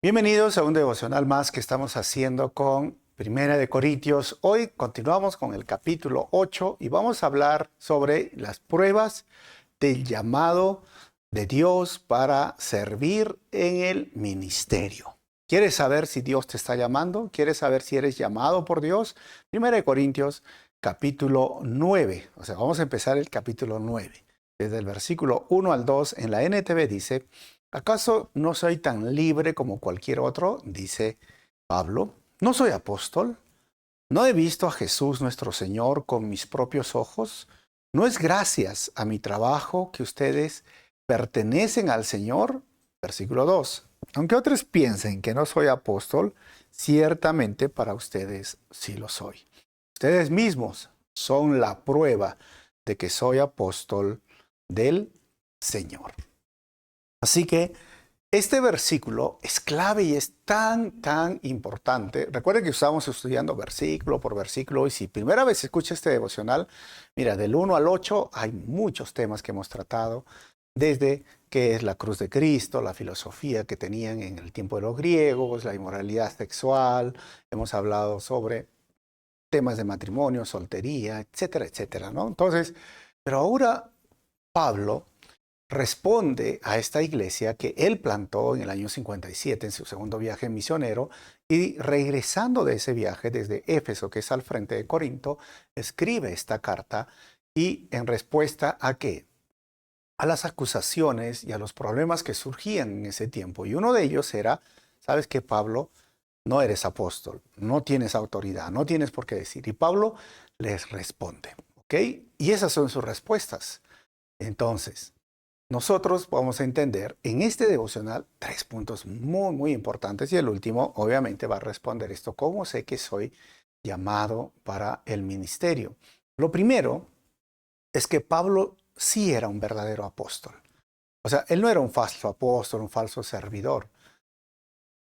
Bienvenidos a un devocional más que estamos haciendo con Primera de Corintios. Hoy continuamos con el capítulo 8 y vamos a hablar sobre las pruebas del llamado de Dios para servir en el ministerio. ¿Quieres saber si Dios te está llamando? ¿Quieres saber si eres llamado por Dios? Primera de Corintios capítulo 9. O sea, vamos a empezar el capítulo 9. Desde el versículo 1 al 2 en la NTV dice: ¿Acaso no soy tan libre como cualquier otro? Dice Pablo. ¿No soy apóstol? ¿No he visto a Jesús nuestro Señor con mis propios ojos? ¿No es gracias a mi trabajo que ustedes pertenecen al Señor? Versículo 2. Aunque otros piensen que no soy apóstol, ciertamente para ustedes sí lo soy. Ustedes mismos son la prueba de que soy apóstol del Señor. Así que este versículo es clave y es tan importante. Recuerden que estamos estudiando versículo por versículo y si primera vez escucha este devocional, mira, del 1 al 8 hay muchos temas que hemos tratado, desde qué es la cruz de Cristo, la filosofía que tenían en el tiempo de los griegos, la inmoralidad sexual, hemos hablado sobre temas de matrimonio, soltería, etcétera, etcétera, ¿no? Entonces, pero ahora Pablo responde a esta iglesia que él plantó en el año 57 en su segundo viaje misionero y regresando de ese viaje desde Éfeso, que es al frente de Corinto, escribe esta carta y en respuesta a qué? A las acusaciones y a los problemas que surgían en ese tiempo. Y uno de ellos era, ¿sabes qué, Pablo? No eres apóstol, no tienes autoridad, no tienes por qué decir. Y Pablo les responde, ¿ok? Y esas son sus respuestas. Entonces, nosotros vamos a entender en este devocional tres puntos muy importantes y el último obviamente va a responder esto: ¿cómo sé que soy llamado para el ministerio? Lo primero es que Pablo sí era un verdadero apóstol. O sea, él no era un falso apóstol, un falso servidor.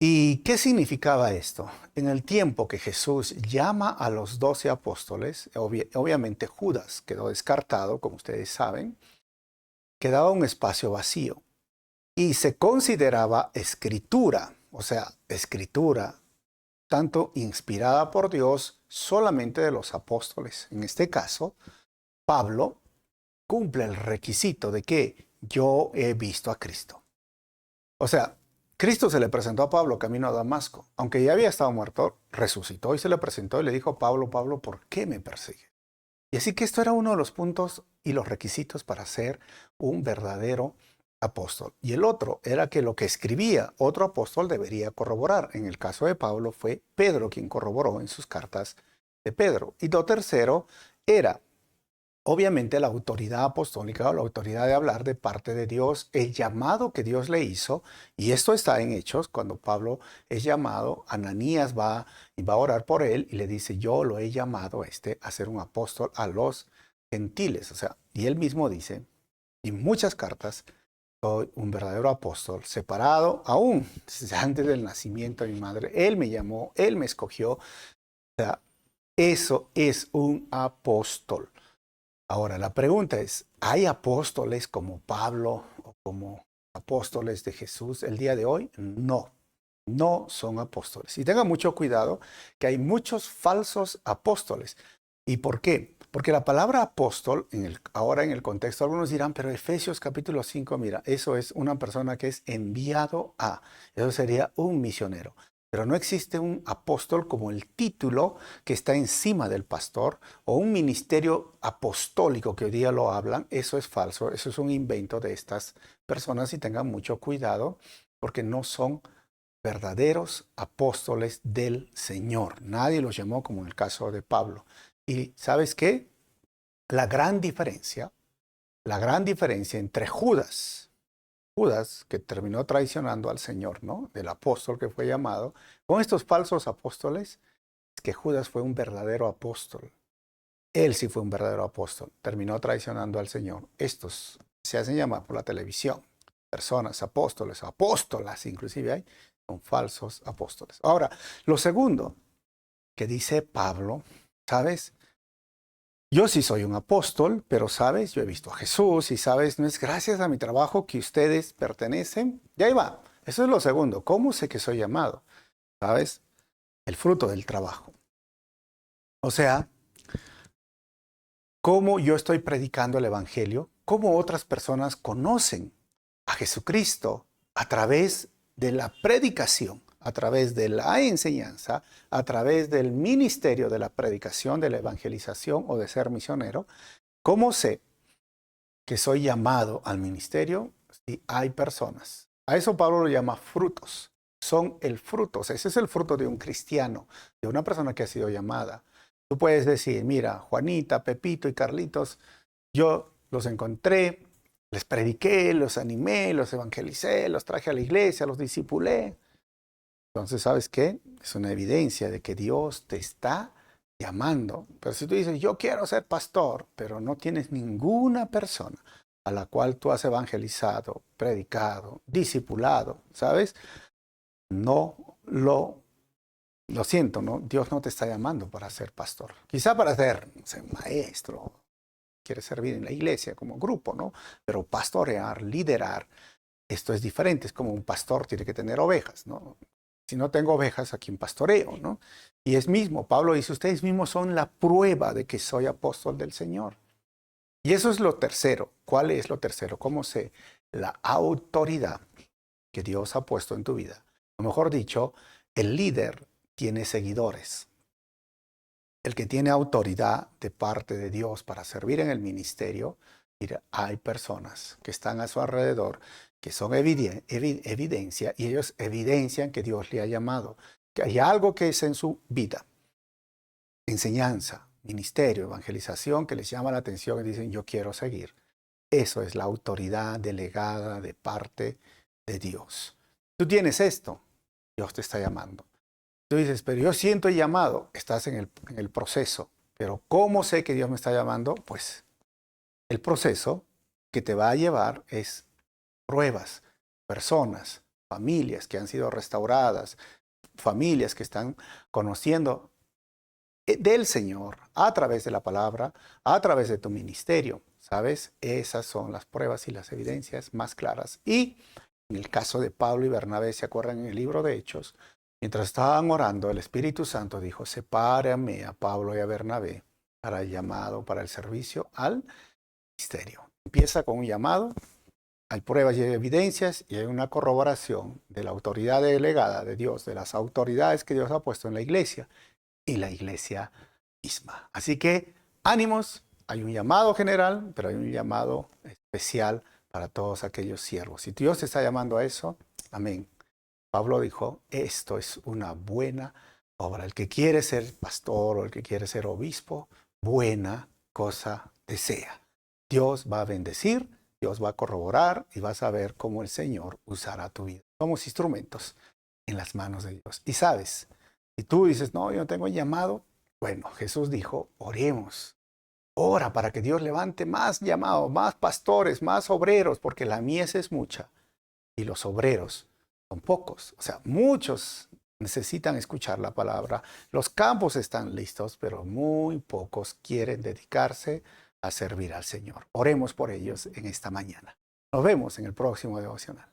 ¿Y qué significaba esto? En el tiempo que Jesús llama a los 12 apóstoles, obviamente Judas quedó descartado, como ustedes saben, quedaba un espacio vacío. Y se consideraba escritura, o sea, escritura tanto inspirada por Dios solamente de los apóstoles. En este caso, Pablo cumple el requisito de que yo he visto a Cristo. O sea, Cristo se le presentó a Pablo camino a Damasco. Aunque ya había estado muerto, resucitó y se le presentó y le dijo: Pablo, Pablo, ¿por qué me persigues? Y así que esto era uno de los puntos y los requisitos para ser un verdadero apóstol. Y el otro era que lo que escribía otro apóstol debería corroborar. En el caso de Pablo fue Pedro quien corroboró en sus cartas de Pedro. Y lo tercero era, obviamente, la autoridad apostólica o la autoridad de hablar de parte de Dios, el llamado que Dios le hizo. Y esto está en Hechos, cuando Pablo es llamado, Ananías va y va a orar por él y le dice: yo lo he llamado a ser un apóstol a los gentiles. O sea, y él mismo dice, en muchas cartas: soy un verdadero apóstol, separado aún desde antes del nacimiento de mi madre. Él me llamó, él me escogió. O sea, eso es un apóstol. Ahora, la pregunta es: ¿hay apóstoles como Pablo o como apóstoles de Jesús el día de hoy? No, no son apóstoles. Y tengan mucho cuidado que hay muchos falsos apóstoles. ¿Y por qué? Porque la palabra apóstol, ahora en el contexto, algunos dirán: pero Efesios capítulo 5, mira, eso es una persona que es enviado a. Eso sería un misionero. Pero no existe un apóstol como el título que está encima del pastor o un ministerio apostólico que hoy día lo hablan. Eso es falso, eso es un invento de estas personas y tengan mucho cuidado porque no son verdaderos apóstoles del Señor. Nadie los llamó como en el caso de Pablo. Y ¿sabes qué? La gran diferencia entre Judas, que terminó traicionando al Señor, ¿no? Del apóstol que fue llamado, con estos falsos apóstoles, es que Judas fue un verdadero apóstol. Él sí fue un verdadero apóstol. Terminó traicionando al Señor. Estos se hacen llamar por la televisión. Personas, apóstoles, apóstolas, inclusive hay, son falsos apóstoles. Ahora, lo segundo que dice Pablo, ¿sabes? Yo sí soy un apóstol, pero sabes, yo he visto a Jesús y sabes, no es gracias a mi trabajo que ustedes pertenecen. Y ahí va. Eso es lo segundo. ¿Cómo sé que soy llamado? ¿Sabes? El fruto del trabajo. O sea, cómo yo estoy predicando el Evangelio, cómo otras personas conocen a Jesucristo a través de la predicación, a través de la enseñanza, a través del ministerio de la predicación, de la evangelización o de ser misionero. ¿Cómo sé que soy llamado al ministerio? Si hay personas. A eso Pablo lo llama frutos. Son el fruto. O sea, ese es el fruto de un cristiano, de una persona que ha sido llamada. Tú puedes decir, mira, Juanita, Pepito y Carlitos, yo los encontré, les prediqué, los animé, los evangelicé, los traje a la iglesia, los discipulé. Entonces, ¿sabes qué? Es una evidencia de que Dios te está llamando. Pero si tú dices, yo quiero ser pastor, pero no tienes ninguna persona a la cual tú has evangelizado, predicado, discipulado, ¿sabes? No lo siento, ¿no? Dios no te está llamando para ser pastor. Quizá para ser, no sé, maestro, quieres servir en la iglesia como grupo, ¿no? Pero pastorear, liderar, esto es diferente. Es como un pastor tiene que tener ovejas, ¿no? Si no tengo ovejas, ¿a quién pastoreo, no? Y es mismo, Pablo dice, ustedes mismos son la prueba de que soy apóstol del Señor. Y eso es lo tercero. ¿Cuál es lo tercero? ¿Cómo sé? La autoridad que Dios ha puesto en tu vida. O mejor dicho, el líder tiene seguidores. El que tiene autoridad de parte de Dios para servir en el ministerio, mira, hay personas que están a su alrededor que son evidencia y ellos evidencian que Dios le ha llamado, que hay algo que es en su vida, enseñanza, ministerio, evangelización, que les llama la atención y dicen, yo quiero seguir. Eso es la autoridad delegada de parte de Dios. Tú tienes esto, Dios te está llamando. Tú dices, pero yo siento el llamado, estás en el proceso. Pero ¿cómo sé que Dios me está llamando? Pues el proceso que te va a llevar es pruebas, personas, familias que han sido restauradas, familias que están conociendo del Señor a través de la palabra, a través de tu ministerio. ¿Sabes? Esas son las pruebas y las evidencias más claras. Y en el caso de Pablo y Bernabé, ¿se acuerdan en el libro de Hechos? Mientras estaban orando, el Espíritu Santo dijo, sepárame a Pablo y a Bernabé para el llamado, para el servicio al ministerio. Empieza con un llamado, hay pruebas y evidencias y hay una corroboración de la autoridad delegada de Dios, de las autoridades que Dios ha puesto en la iglesia y la iglesia misma. Así que ánimos, hay un llamado general, pero hay un llamado especial para todos aquellos siervos. Si Dios te está llamando a eso, amén. Pablo dijo, esto es una buena obra. El que quiere ser pastor o el que quiere ser obispo, buena cosa desea. Dios va a bendecir, Dios va a corroborar y vas a ver cómo el Señor usará tu vida. Somos instrumentos en las manos de Dios. Y sabes, si tú dices, no, yo no tengo llamado, bueno, Jesús dijo, oremos. Ora para que Dios levante más llamados, más pastores, más obreros, porque la mies es mucha y los obreros son pocos. O sea, muchos necesitan escuchar la palabra. Los campos están listos, pero muy pocos quieren dedicarse a servir al Señor. Oremos por ellos en esta mañana. Nos vemos en el próximo devocional.